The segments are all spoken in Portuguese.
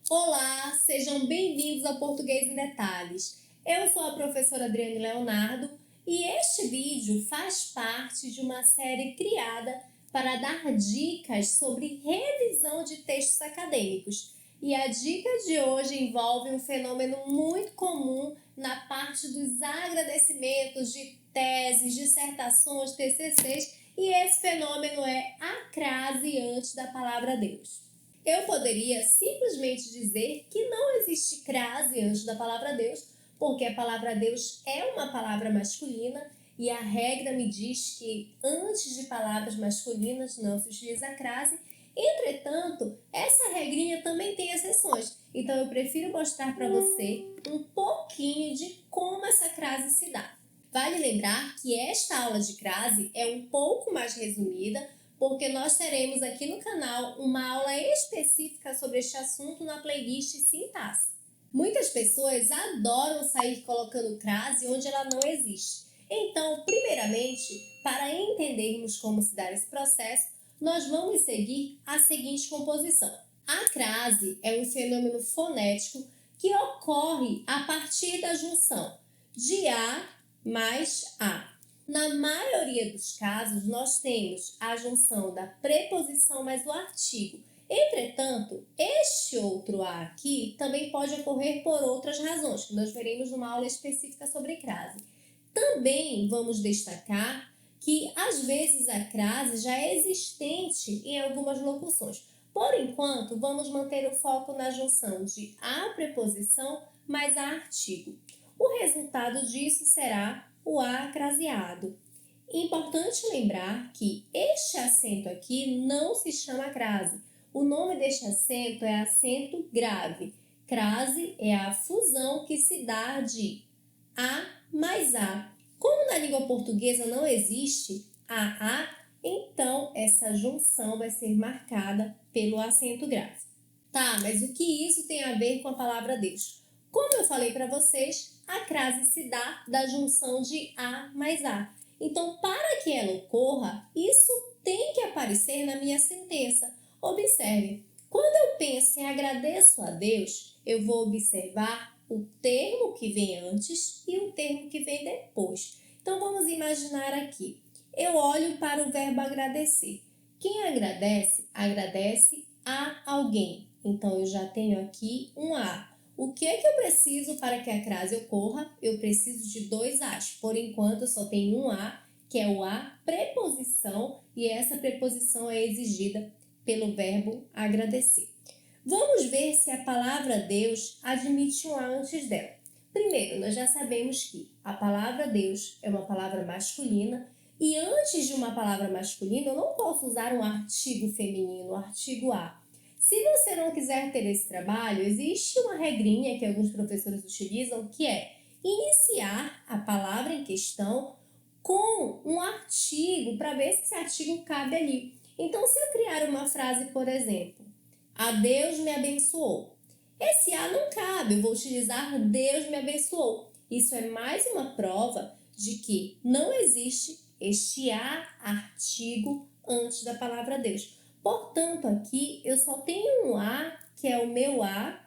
Olá, sejam bem-vindos ao Português em Detalhes. Eu sou a professora Adriane Leonardo e este vídeo faz parte de uma série criada para dar dicas sobre revisão de textos acadêmicos. E a dica de hoje envolve um fenômeno muito comum na parte dos agradecimentos de teses, dissertações, TCCs, e esse fenômeno é a crase antes da palavra Deus. Eu poderia simplesmente dizer que não existe crase antes da palavra Deus, porque a palavra Deus é uma palavra masculina e a regra me diz que antes de palavras masculinas não se utiliza crase. Entretanto, essa regrinha também tem exceções, então eu prefiro mostrar para você um pouquinho de como essa crase se dá. Vale lembrar que esta aula de crase é um pouco mais resumida, porque nós teremos aqui no canal uma aula específica sobre este assunto na playlist Sintaxe. Muitas pessoas adoram sair colocando crase onde ela não existe. Então, primeiramente, para entendermos como se dá esse processo, nós vamos seguir a seguinte composição. A crase é um fenômeno fonético que ocorre a partir da junção de A mais A. Na maioria dos casos, nós temos a junção da preposição mais o artigo. Entretanto, este outro A aqui também pode ocorrer por outras razões, que nós veremos numa aula específica sobre crase. Também vamos destacar que, às vezes, a crase já é existente em algumas locuções. Por enquanto, vamos manter o foco na junção de a preposição mais a artigo. O resultado disso será o A craseado. Importante lembrar que este acento aqui não se chama crase. O nome deste acento é acento grave. Crase é a fusão que se dá de A mais A. Como na língua portuguesa não existe a, então essa junção vai ser marcada pelo acento grave. Tá, mas o que isso tem a ver com a palavra Deus? Como eu falei para vocês, a crase se dá da junção de A mais A. Então, para que ela ocorra, isso tem que aparecer na minha sentença. Observe, quando eu penso em agradeço a Deus, eu vou observar o termo que vem antes e o termo que vem depois. Então, vamos imaginar aqui. Eu olho para o verbo agradecer. Quem agradece, agradece a alguém. Então, eu já tenho aqui um A. O que é que eu preciso para que a crase ocorra? Eu preciso de dois As. Por enquanto, eu só tenho um A, que é o A preposição, e essa preposição é exigida pelo verbo agradecer. Vamos ver se a palavra Deus admite um A antes dela. Primeiro, nós já sabemos que a palavra Deus é uma palavra masculina e antes de uma palavra masculina eu não posso usar um artigo feminino, um artigo A. Se você não quiser ter esse trabalho, existe uma regrinha que alguns professores utilizam, que é iniciar a palavra em questão com um artigo, para ver se esse artigo cabe ali. Então, se eu criar uma frase, por exemplo, a Deus me abençoou. Esse A não cabe, eu vou utilizar Deus me abençoou. Isso é mais uma prova de que não existe este A artigo antes da palavra Deus. Portanto, aqui eu só tenho um A, que é o meu A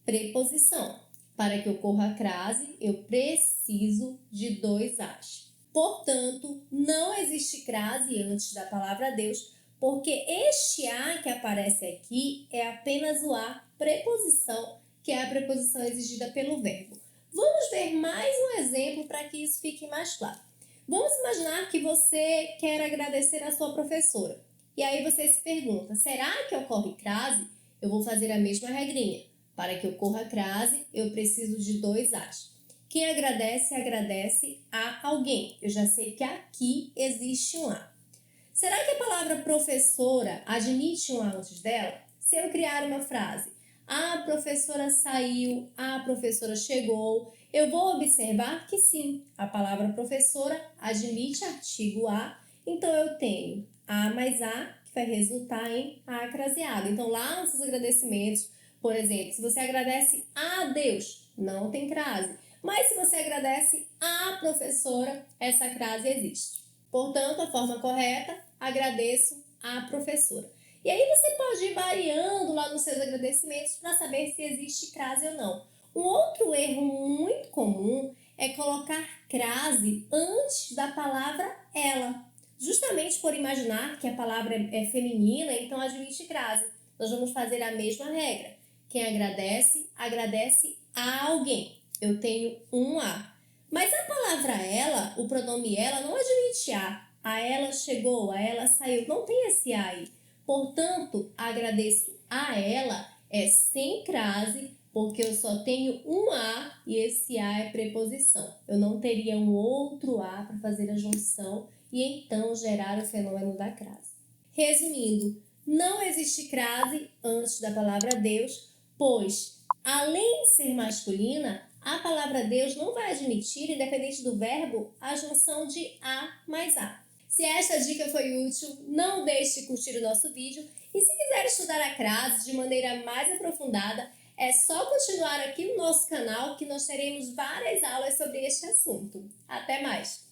preposição. Para que ocorra a crase, eu preciso de dois As. Portanto, não existe crase antes da palavra Deus, porque este A que aparece aqui é apenas o A preposição, que é a preposição exigida pelo verbo. Vamos ver mais um exemplo para que isso fique mais claro. Vamos imaginar que você quer agradecer a sua professora. E aí você se pergunta, será que ocorre crase? Eu vou fazer a mesma regrinha. Para que ocorra crase, eu preciso de dois As. Quem agradece, agradece a alguém. Eu já sei que aqui existe um A. Será que a palavra professora admite um A antes dela? Se eu criar uma frase, a professora saiu, a professora chegou, eu vou observar que sim, a palavra professora admite artigo A, então eu tenho A mais A, que vai resultar em A craseado. Então, lá nos seus agradecimentos, por exemplo, se você agradece a Deus, não tem crase. Mas se você agradece a professora, essa crase existe. Portanto, a forma correta, agradeço a professora. E aí você pode ir variando nos seus agradecimentos para saber se existe crase ou não. Um outro erro muito comum é colocar crase antes da palavra ela, justamente por imaginar que a palavra é feminina, então admite crase. Nós vamos fazer a mesma regra. Quem agradece, agradece a alguém. Eu tenho um A. Mas a palavra ela, o pronome ela, não admite a. A ela chegou, a ela saiu. Não tem esse A aí. Portanto, agradeço a ela é sem crase, porque eu só tenho um A e esse A é preposição. Eu não teria um outro A para fazer a junção e então gerar o fenômeno da crase. Resumindo, não existe crase antes da palavra Deus, pois, além de ser masculina, a palavra Deus não vai admitir, independente do verbo, a junção de A mais A. Se esta dica foi útil, não deixe de curtir o nosso vídeo e se quiser estudar a crase de maneira mais aprofundada, é só continuar aqui no nosso canal que nós teremos várias aulas sobre este assunto. Até mais!